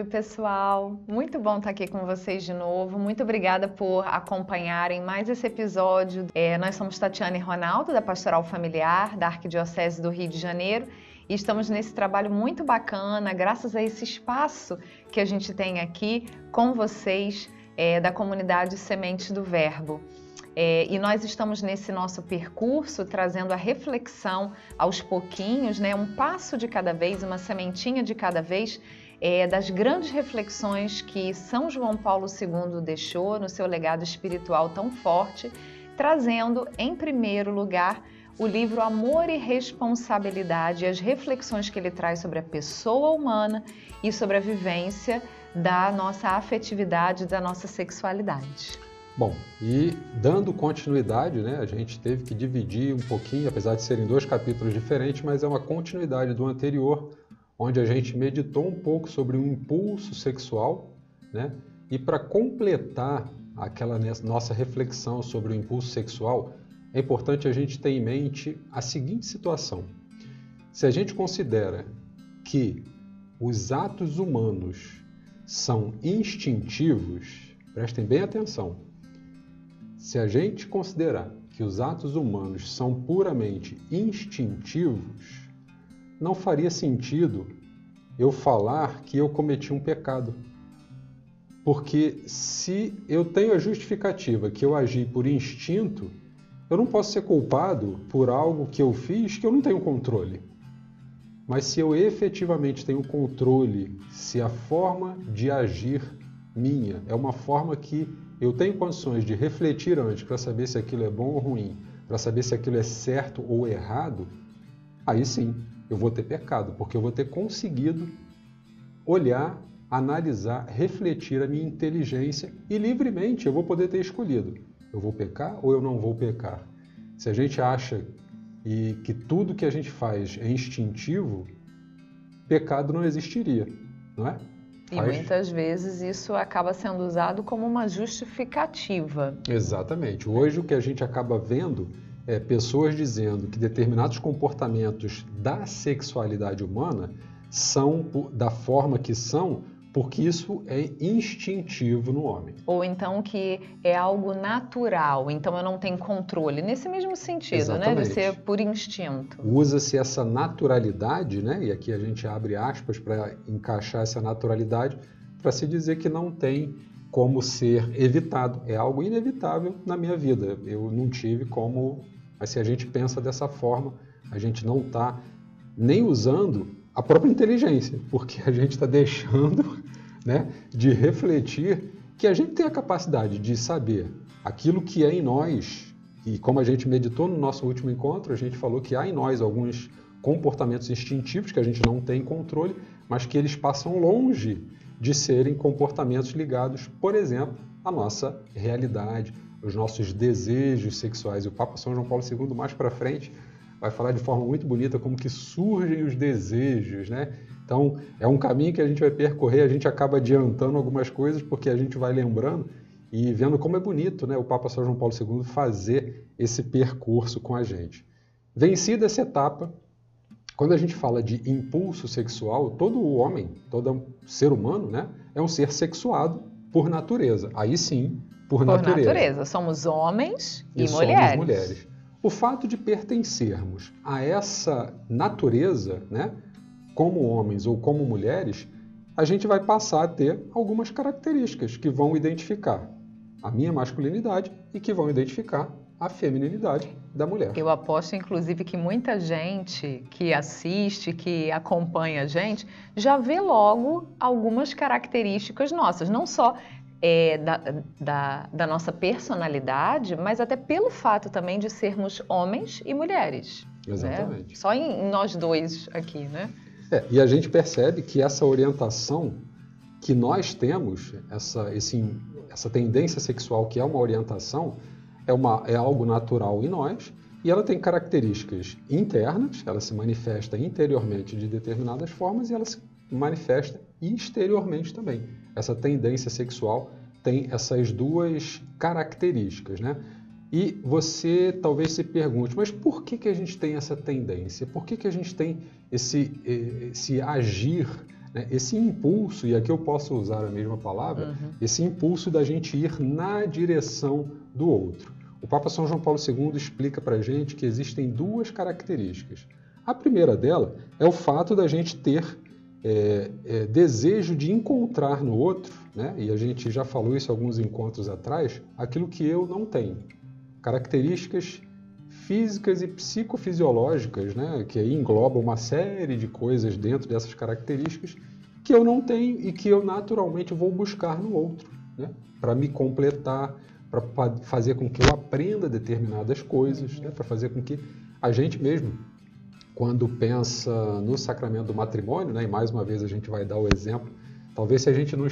Oi, pessoal. Muito bom estar aqui com vocês de novo. Muito obrigada por acompanharem mais esse episódio. Nós somos Tatiana e Ronaldo, da Pastoral Familiar, da Arquidiocese do Rio de Janeiro, e estamos nesse trabalho muito bacana, graças a esse espaço que a gente tem aqui com vocês, da comunidade Sementes do Verbo. E nós estamos nesse nosso percurso trazendo a reflexão aos pouquinhos, né, um passo de cada vez, uma sementinha de cada vez, das grandes reflexões que São João Paulo II deixou no seu legado espiritual tão forte, trazendo em primeiro lugar o livro Amor e Responsabilidade e as reflexões que ele traz sobre a pessoa humana e sobre a vivência da nossa afetividade, da nossa sexualidade. Bom, e dando continuidade, né, a gente teve que dividir um pouquinho, apesar de serem 2 capítulos diferentes, mas é uma continuidade do anterior, onde a gente meditou um pouco sobre o impulso sexual, né? E para completar aquela nossa reflexão sobre o impulso sexual, é importante a gente ter em mente a seguinte situação. Se a gente considera que os atos humanos são instintivos, prestem bem atenção. Se a gente considerar que os atos humanos são puramente instintivos, não faria sentido eu falar que eu cometi um pecado. Porque se eu tenho a justificativa que eu agi por instinto, eu não posso ser culpado por algo que eu fiz que eu não tenho controle. Mas se eu efetivamente tenho controle, se a forma de agir minha é uma forma que eu tenho condições de refletir antes para saber se aquilo é bom ou ruim, para saber se aquilo é certo ou errado, aí sim eu vou ter pecado, porque eu vou ter conseguido olhar, analisar, refletir a minha inteligência e livremente eu vou poder ter escolhido. Eu vou pecar ou eu não vou pecar? Se a gente acha que tudo que a gente faz é instintivo, pecado não existiria, não é? E muitas vezes isso acaba sendo usado como uma justificativa. Exatamente. Hoje o que a gente acaba vendo é pessoas dizendo que determinados comportamentos da sexualidade humana são da forma que são porque isso é instintivo no homem. Ou então que é algo natural, então eu não tenho controle. Nesse mesmo sentido, exatamente, né? De ser por instinto. Usa-se essa naturalidade, né? E aqui a gente abre aspas para encaixar essa naturalidade, para se dizer que não tem como ser evitado. É algo inevitável na minha vida. Eu não tive como... Mas se a gente pensa dessa forma, a gente não está nem usando a própria inteligência, porque a gente está deixando, né, de refletir que a gente tem a capacidade de saber aquilo que é em nós, e como a gente meditou no nosso último encontro, a gente falou que há em nós alguns comportamentos instintivos que a gente não tem controle, mas que eles passam longe de serem comportamentos ligados, por exemplo, à nossa realidade, os nossos desejos sexuais. E o Papa São João Paulo II, mais para frente, vai falar de forma muito bonita como que surgem os desejos, né? Então, é um caminho que a gente vai percorrer, a gente acaba adiantando algumas coisas porque a gente vai lembrando e vendo como é bonito, né, o Papa São João Paulo II fazer esse percurso com a gente. Vencida essa etapa, quando a gente fala de impulso sexual, todo homem, todo ser humano, né, é um ser sexuado por natureza. Aí sim, por natureza. Somos homens e mulheres. Somos mulheres. O fato de pertencermos a essa natureza, né, como homens ou como mulheres, a gente vai passar a ter algumas características que vão identificar a minha masculinidade e que vão identificar a feminilidade da mulher. Eu aposto, inclusive, que muita gente que assiste, que acompanha a gente, já vê logo algumas características nossas, não só da nossa personalidade, mas até pelo fato também de sermos homens e mulheres. Exatamente. Né? Só em nós dois aqui, né? E a gente percebe que essa orientação que nós temos, essa tendência sexual que é uma orientação, é algo natural em nós e ela tem características internas, ela se manifesta interiormente de determinadas formas e ela se manifesta exteriormente também. Essa tendência sexual tem essas 2 características, né? E você talvez se pergunte, mas por que a gente tem essa tendência? Por que a gente tem esse agir né? Esse impulso, e aqui eu posso usar a mesma palavra, esse impulso da gente ir na direção do outro. O Papa São João Paulo II explica para a gente que existem duas características. A primeira dela é o fato da gente ter desejo de encontrar no outro, né? E a gente já falou isso alguns encontros atrás, aquilo que eu não tenho. Características físicas e psicofisiológicas, né? Que aí engloba uma série de coisas dentro dessas características que eu não tenho e que eu naturalmente vou buscar no outro, né? Para me completar, para fazer com que eu aprenda determinadas coisas, né? Para fazer com que a gente mesmo, quando pensa no sacramento do matrimônio, né? E mais uma vez a gente vai dar o exemplo, talvez se a gente não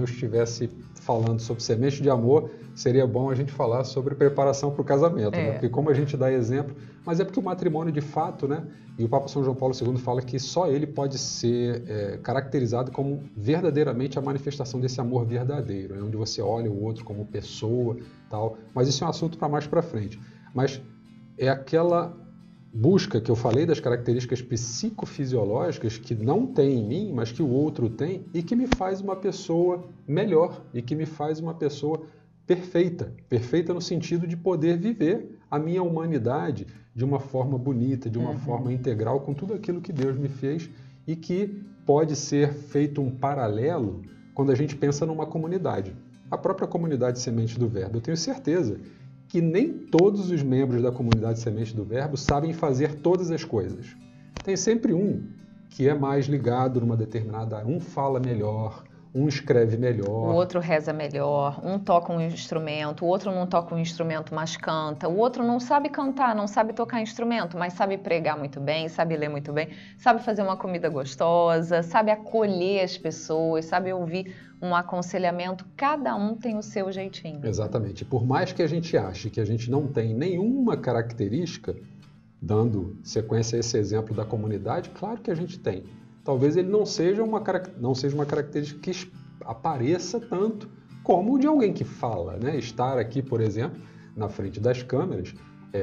estivesse falando sobre semente de amor, seria bom a gente falar sobre preparação para o casamento, né? Porque como a gente dá exemplo, mas é porque o matrimônio de fato, né? E o Papa São João Paulo II fala que só ele pode ser caracterizado como verdadeiramente a manifestação desse amor verdadeiro, né? Onde você olha o outro como pessoa, tal. Mas isso é um assunto para mais para frente. Mas é aquela busca que eu falei das características psicofisiológicas que não tem em mim, mas que o outro tem e que me faz uma pessoa melhor e que me faz uma pessoa perfeita. Perfeita no sentido de poder viver a minha humanidade de uma forma bonita, de uma forma integral com tudo aquilo que Deus me fez e que pode ser feito um paralelo quando a gente pensa numa comunidade. A própria comunidade Semente do Verbo, eu tenho certeza que nem todos os membros da comunidade Semente do Verbo sabem fazer todas as coisas. Tem sempre um que é mais ligado numa determinada área. Um fala melhor, um escreve melhor. O outro reza melhor, um toca um instrumento, o outro não toca um instrumento, mas canta. O outro não sabe cantar, não sabe tocar instrumento, mas sabe pregar muito bem, sabe ler muito bem, sabe fazer uma comida gostosa, sabe acolher as pessoas, sabe ouvir um aconselhamento. Cada um tem o seu jeitinho. Exatamente. Por mais que a gente ache que a gente não tem nenhuma característica, dando sequência a esse exemplo da comunidade, claro que a gente tem. Talvez ele não seja uma característica que apareça tanto como de alguém que fala, né? Estar aqui, por exemplo, na frente das câmeras,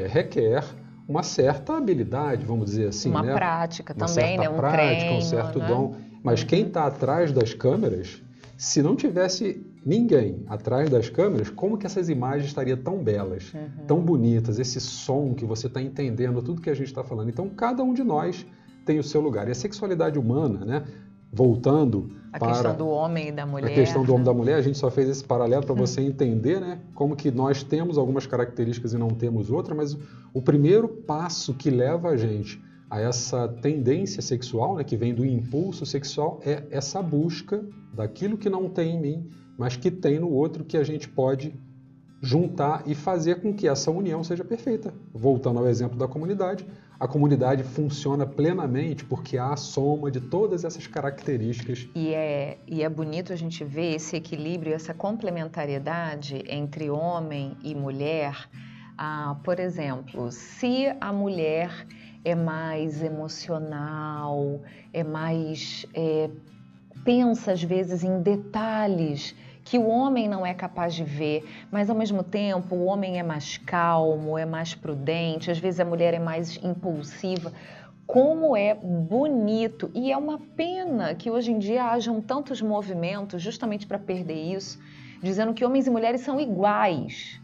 requer uma certa habilidade, vamos dizer assim. Uma né? prática uma também, certa né? prática, um certo né? dom. Mas quem está atrás das câmeras, se não tivesse ninguém atrás das câmeras, como que essas imagens estariam tão belas, tão bonitas, esse som que você está entendendo, tudo que a gente está falando. Então, cada um de nós tem o seu lugar. E a sexualidade humana, né? Voltando para a questão do homem e da mulher. A questão do homem e da mulher, a gente só fez esse paralelo para você entender, né? Como que nós temos algumas características e não temos outras, mas o primeiro passo que leva a gente a essa tendência sexual, né, que vem do impulso sexual, é essa busca daquilo que não tem em mim, mas que tem no outro, que a gente pode juntar e fazer com que essa união seja perfeita. Voltando ao exemplo da comunidade, a comunidade funciona plenamente porque há a soma de todas essas características. E é bonito a gente ver esse equilíbrio, essa complementariedade entre homem e mulher. Por exemplo, se a mulher é mais emocional, pensa às vezes em detalhes que o homem não é capaz de ver, mas ao mesmo tempo o homem é mais calmo, é mais prudente, às vezes a mulher é mais impulsiva. Como é bonito, e é uma pena que hoje em dia hajam tantos movimentos justamente para perder isso, dizendo que homens e mulheres são iguais.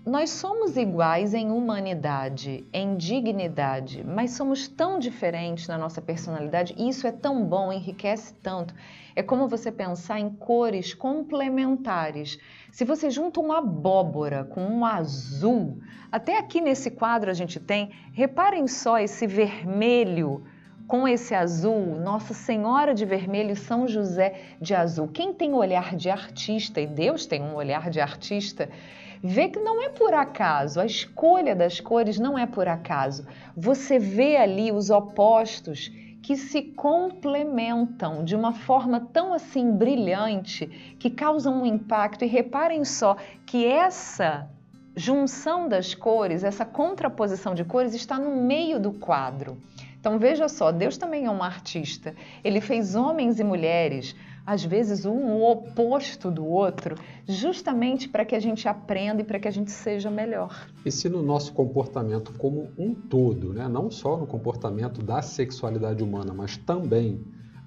Nós somos iguais em humanidade, em dignidade, mas somos tão diferentes na nossa personalidade e isso é tão bom, enriquece tanto. É como você pensar em cores complementares. Se você junta uma abóbora com um azul, até aqui nesse quadro a gente tem, reparem só esse vermelho com esse azul, Nossa Senhora de vermelho e São José de azul. Quem tem olhar de artista, e Deus tem um olhar de artista, vê que não é por acaso, a escolha das cores não é por acaso. Você vê ali os opostos que se complementam de uma forma tão assim brilhante, que causam um impacto. E reparem só que essa junção das cores, essa contraposição de cores está no meio do quadro. Então veja só, Deus também é um artista. Ele fez homens e mulheres, às vezes um o oposto do outro, justamente para que a gente aprenda e para que a gente seja melhor. E se no nosso comportamento como um todo, né? Não só no comportamento da sexualidade humana, mas também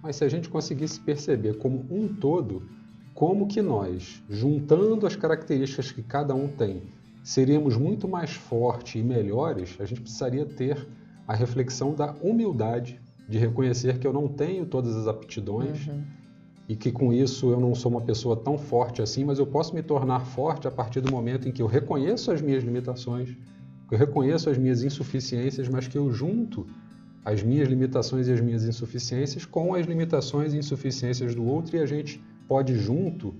mas se a gente conseguisse perceber como um todo, como que nós, juntando as características que cada um tem, seríamos muito mais fortes e melhores, a gente precisaria ter a reflexão da humildade, de reconhecer que eu não tenho todas as aptidões e que com isso eu não sou uma pessoa tão forte assim, mas eu posso me tornar forte a partir do momento em que eu reconheço as minhas limitações, que eu reconheço as minhas insuficiências, mas que eu junto as minhas limitações e as minhas insuficiências com as limitações e insuficiências do outro e a gente pode junto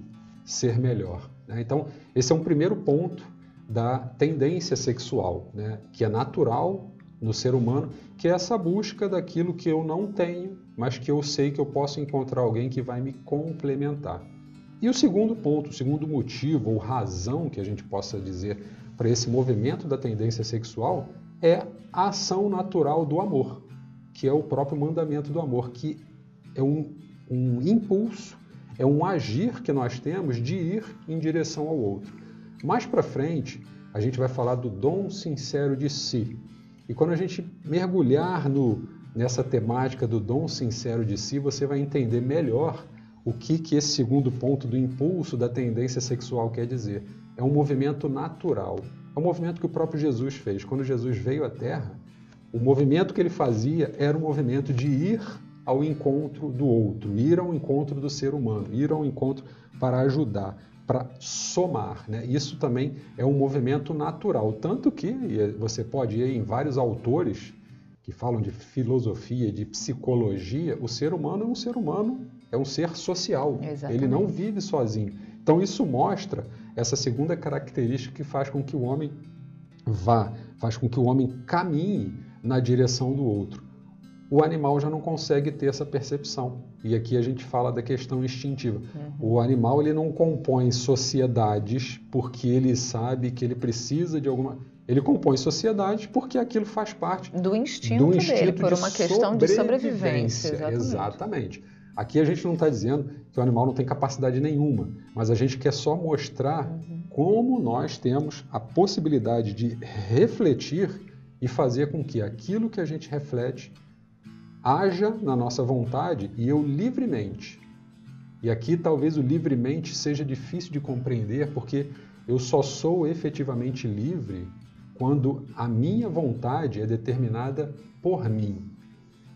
ser melhor, né? Então, esse é um primeiro ponto da tendência sexual, né? Que é natural no ser humano, que é essa busca daquilo que eu não tenho, mas que eu sei que eu posso encontrar alguém que vai me complementar. E o segundo ponto, o segundo motivo ou razão que a gente possa dizer para esse movimento da tendência sexual é a ação natural do amor, que é o próprio mandamento do amor, que é um impulso, é um agir que nós temos de ir em direção ao outro. Mais para frente, a gente vai falar do dom sincero de si. E quando a gente mergulhar nessa temática do dom sincero de si, você vai entender melhor o que esse segundo ponto do impulso da tendência sexual quer dizer. É um movimento natural. É um movimento que o próprio Jesus fez. Quando Jesus veio à Terra, o movimento que ele fazia era um movimento de ir ao encontro do outro, ir ao encontro do ser humano, ir ao encontro para ajudar, para somar, né? Isso também é um movimento natural, tanto que você pode ir em vários autores que falam de filosofia, de psicologia, o ser humano é um ser humano, é um ser social. Exatamente. Ele não vive sozinho. Então isso mostra essa segunda característica que faz com que o homem faz com que o homem caminhe na direção do outro. O animal já não consegue ter essa percepção. E aqui a gente fala da questão instintiva. O animal ele não compõe sociedades porque ele sabe que ele precisa de alguma... Ele compõe sociedades porque aquilo faz parte do instinto dele, por uma questão de sobrevivência. Exatamente. Aqui a gente não está dizendo que o animal não tem capacidade nenhuma, mas a gente quer só mostrar como nós temos a possibilidade de refletir e fazer com que aquilo que a gente reflete haja na nossa vontade e eu livremente. E aqui talvez o livremente seja difícil de compreender, porque eu só sou efetivamente livre quando a minha vontade é determinada por mim.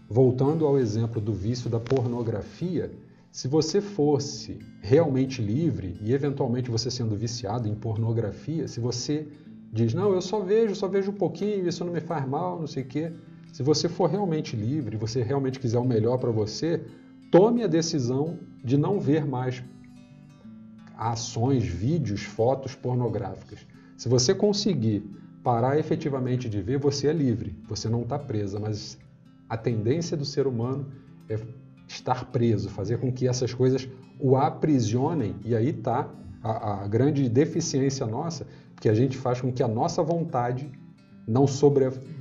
Voltando ao exemplo do vício da pornografia, se você fosse realmente livre e eventualmente você sendo viciado em pornografia, se você diz, não, eu só vejo um pouquinho, isso não me faz mal, não sei o quê. Se você for realmente livre, você realmente quiser o melhor para você, tome a decisão de não ver mais ações, vídeos, fotos pornográficas. Se você conseguir parar efetivamente de ver, você é livre, você não está presa, mas a tendência do ser humano é estar preso, fazer com que essas coisas o aprisionem, e aí está a grande deficiência nossa, porque a gente faz com que a nossa vontade não sobreponha,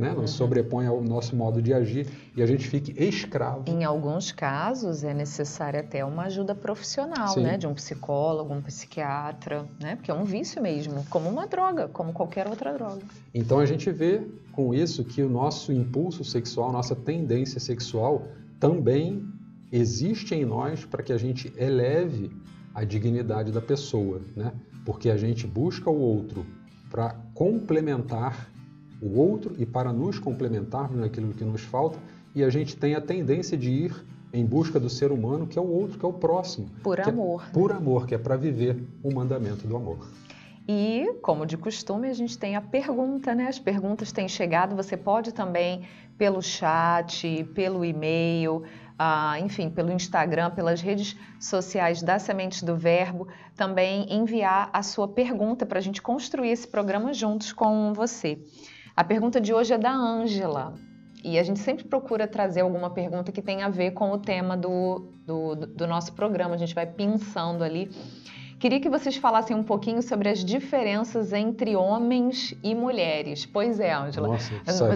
né? Não sobreponha ao nosso modo de agir e a gente fique escravo. Em alguns casos é necessária até uma ajuda profissional, né? De um psicólogo, um psiquiatra, né? Porque é um vício mesmo, como uma droga, como qualquer outra droga. Então a gente vê com isso que o nosso impulso sexual, nossa tendência sexual também existe em nós para que a gente eleve a dignidade da pessoa, né? Porque a gente busca o outro para complementar o outro e para nos complementarmos naquilo que nos falta, e a gente tem a tendência de ir em busca do ser humano, que é o outro, que é o próximo. Por amor. Por amor, que é para viver o mandamento do amor. E, como de costume, a gente tem a pergunta, né? As perguntas têm chegado, você pode também pelo chat, pelo e-mail, enfim, pelo Instagram, pelas redes sociais da Sementes do Verbo, também enviar a sua pergunta para a gente construir esse programa juntos com você. A pergunta de hoje é da Ângela, e a gente sempre procura trazer alguma pergunta que tenha a ver com o tema do nosso programa, a gente vai pensando ali. Queria que vocês falassem um pouquinho sobre as diferenças entre homens e mulheres. Pois é, Ângela. Nossa,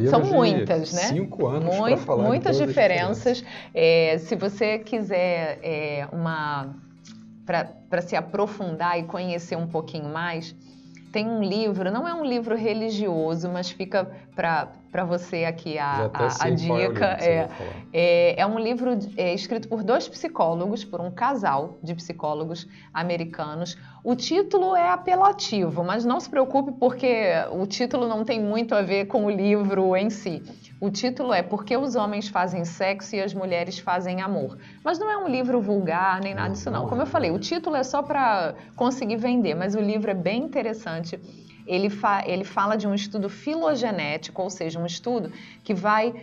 são muitas, né? 5 anos para falar muitas diferenças. Se você quiser para se aprofundar e conhecer um pouquinho mais, tem um livro, não é um livro religioso, mas fica para você aqui Já até a sei qual é o dica. livro que você vai falar. É um livro escrito por 2 psicólogos, por um casal de psicólogos americanos. O título é apelativo, mas não se preocupe porque o título não tem muito a ver com o livro em si. O título é Por que os homens fazem sexo e as mulheres fazem amor. Mas não é um livro vulgar nem nada disso não. Como eu falei, o título é só para conseguir vender, mas o livro é bem interessante. Ele fala de um estudo filogenético, ou seja, um estudo que vai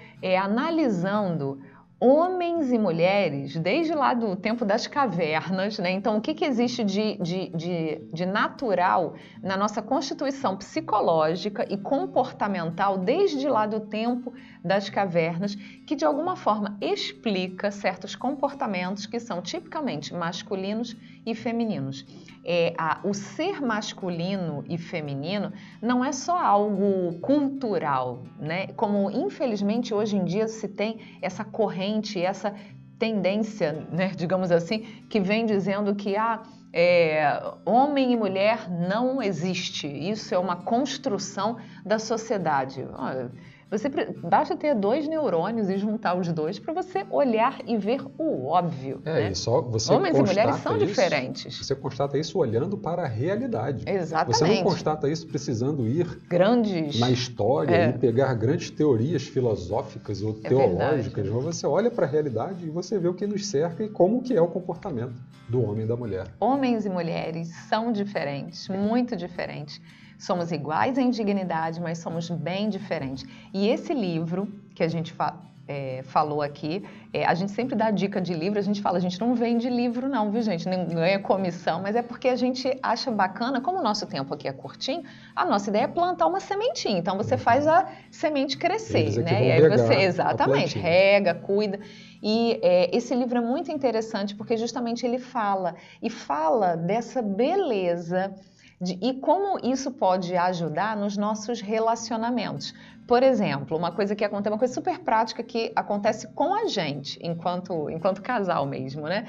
analisando homens e mulheres desde lá do tempo das cavernas, né? Então, o que existe de natural na nossa constituição psicológica e comportamental desde lá do tempo das cavernas, que de alguma forma explica certos comportamentos que são tipicamente masculinos e femininos. O ser masculino e feminino não é só algo cultural, né? Como infelizmente hoje em dia se tem essa corrente, essa tendência, né, digamos assim, que vem dizendo que homem e mulher não existe. Isso é uma construção da sociedade. Basta ter 2 neurônios e juntar os 2 para você olhar e ver o óbvio. Né? E só você homens e mulheres são diferentes. Você constata isso olhando para a realidade. Exatamente. Você não constata isso precisando ir na história e pegar grandes teorias filosóficas ou teológicas. Mas você olha para a realidade e você vê o que nos cerca e como que é o comportamento do homem e da mulher. Homens e mulheres são diferentes, muito diferentes. Somos iguais em dignidade, mas somos bem diferentes. E esse livro que a gente falou aqui, a gente sempre dá dica de livro, a gente não vende livro não, viu gente? Não ganha comissão, mas é porque a gente acha bacana, como o nosso tempo aqui é curtinho, a nossa ideia é plantar uma sementinha. Então você faz a semente crescer, né? E aí você, exatamente, rega, cuida. E esse livro é muito interessante porque justamente ele fala dessa beleza e como isso pode ajudar nos nossos relacionamentos. Por exemplo, uma coisa super prática que acontece com a gente, enquanto casal mesmo, né?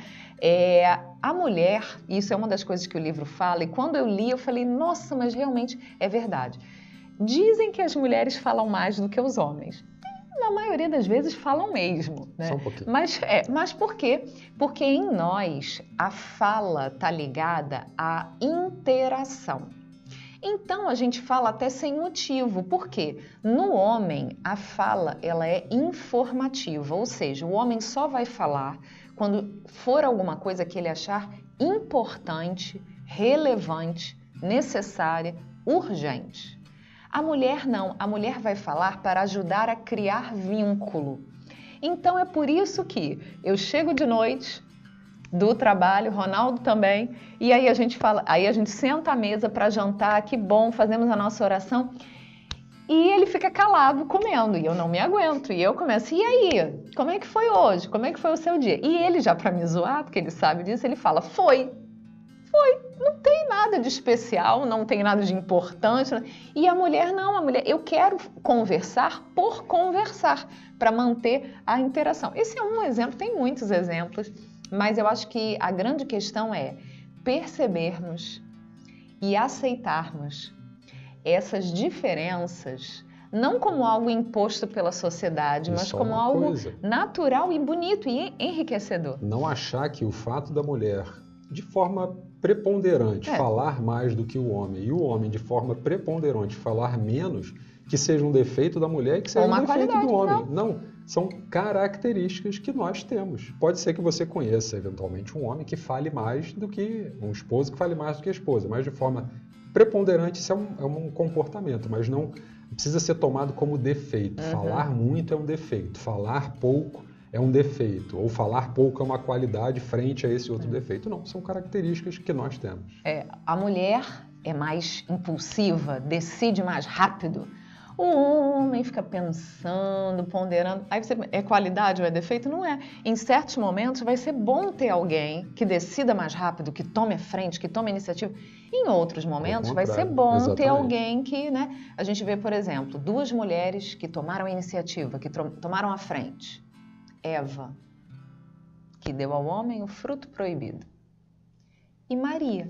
A mulher, isso é uma das coisas que o livro fala, e quando eu li, eu falei, nossa, mas realmente é verdade. Dizem que as mulheres falam mais do que os homens. Na maioria das vezes falam mesmo, né? Só um pouquinho. Mas por quê? Porque em nós a fala está ligada à interação. Então a gente fala até sem motivo. Por quê? No homem a fala ela é informativa, ou seja, o homem só vai falar quando for alguma coisa que ele achar importante, relevante, necessária, urgente. A mulher não, a mulher vai falar para ajudar a criar vínculo. Então é por isso que eu chego de noite do trabalho, Ronaldo também, e aí a gente senta à mesa para jantar, que bom, fazemos a nossa oração, e ele fica calado comendo, e eu não me aguento, e eu começo, e aí, como é que foi hoje? Como é que foi o seu dia? E ele já para me zoar, porque ele sabe disso, ele fala, foi, não tem nada de especial, não tem nada de importante. E a mulher não, eu quero conversar por conversar, para manter a interação. Esse é um exemplo, tem muitos exemplos, mas eu acho que a grande questão é percebermos e aceitarmos essas diferenças, não como algo imposto pela sociedade, mas como algo natural e bonito e enriquecedor. Não achar que o fato da mulher, de forma preponderante, falar mais do que o homem, e o homem, de forma preponderante, falar menos, que seja um defeito da mulher e que seja um defeito do homem. Não, são características que nós temos. Pode ser que você conheça, eventualmente, um homem que fale mais do que um esposo que fale mais do que a esposa, mas de forma preponderante isso é um comportamento, mas não precisa ser tomado como defeito. Falar muito é um defeito, falar pouco é um defeito, ou falar pouco é uma qualidade frente a esse outro defeito. Não, são características que nós temos. A mulher é mais impulsiva, decide mais rápido. O homem fica pensando, ponderando. Aí é qualidade ou é defeito? Não é. Em certos momentos vai ser bom ter alguém que decida mais rápido, que tome a frente, que tome a iniciativa. Em outros momentos vai ser bom ter alguém que, né? A gente vê, por exemplo, 2 mulheres que tomaram a iniciativa, que tomaram a frente. Eva, que deu ao homem o fruto proibido. E Maria,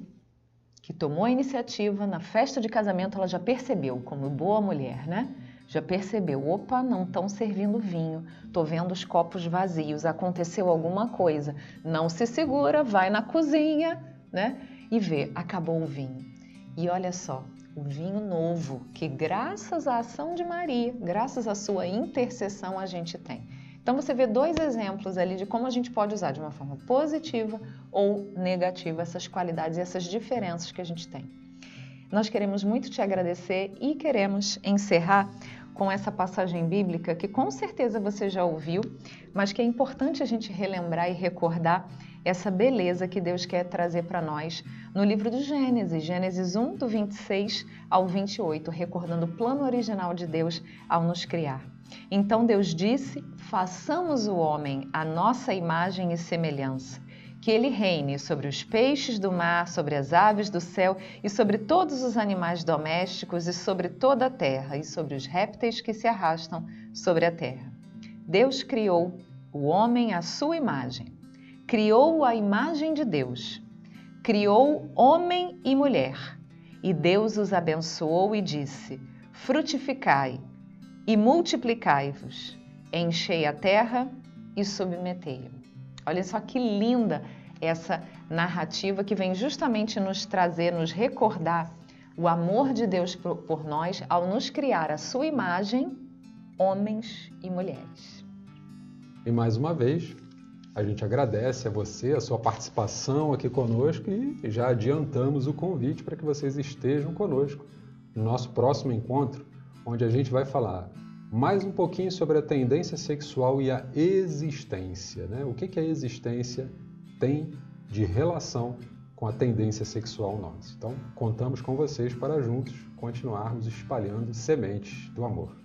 que tomou a iniciativa, na festa de casamento ela já percebeu, como boa mulher, né? Já percebeu, opa, não estão servindo vinho, estou vendo os copos vazios, aconteceu alguma coisa. Não se segura, vai na cozinha, né? E vê, acabou o vinho. E olha só, o vinho novo, que graças à ação de Maria, graças à sua intercessão a gente tem. Então você vê 2 exemplos ali de como a gente pode usar de uma forma positiva ou negativa essas qualidades e essas diferenças que a gente tem. Nós queremos muito te agradecer e queremos encerrar com essa passagem bíblica que com certeza você já ouviu, mas que é importante a gente relembrar e recordar essa beleza que Deus quer trazer para nós no livro do Gênesis, Gênesis 1, do 26 ao 28, recordando o plano original de Deus ao nos criar. Então Deus disse, façamos o homem à nossa imagem e semelhança, que ele reine sobre os peixes do mar, sobre as aves do céu e sobre todos os animais domésticos e sobre toda a terra e sobre os répteis que se arrastam sobre a terra. Deus criou o homem à sua imagem, criou-o à imagem de Deus, criou homem e mulher, e Deus os abençoou e disse, frutificai e multiplicai-vos, enchei a terra e submetei-a. Olha só que linda essa narrativa que vem justamente nos trazer, nos recordar o amor de Deus por nós ao nos criar a sua imagem, homens e mulheres. E mais uma vez, a gente agradece a você, a sua participação aqui conosco e já adiantamos o convite para que vocês estejam conosco no nosso próximo encontro, onde a gente vai falar mais um pouquinho sobre a tendência sexual e a existência, né? O que a existência tem de relação com a tendência sexual nossa. Então, contamos com vocês para juntos continuarmos espalhando sementes do amor.